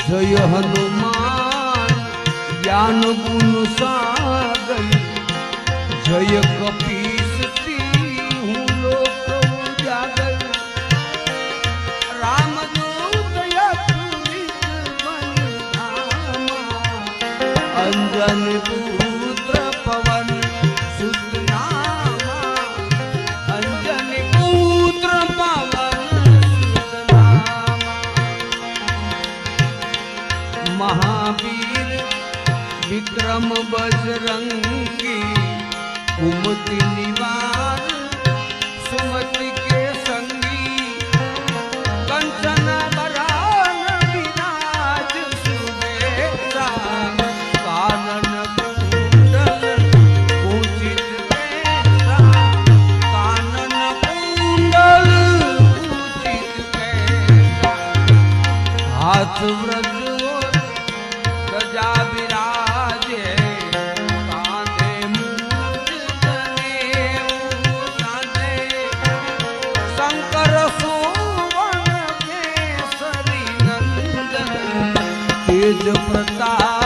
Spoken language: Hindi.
जय हनुमान ज्ञान गुण सागर जय कपीस हूँ लोक उजागर रामदूत अतुलित बल धामा अंजन पुत्र पवन सुत नामा अंजन पुत्र पवन सुत नामा महावीर विक्रम बजरंगी कुमति निवार सुमति के संगी कंचन बरान विराज सुबेसा कानन कुंडल कुंचित केसा कानन कुंडल कुंचित केसा हाथ व्रज और गजा विराजे कांधे मूंज जनेऊ साधे शंकर सुवन केसरी नंदन तेज प्रताप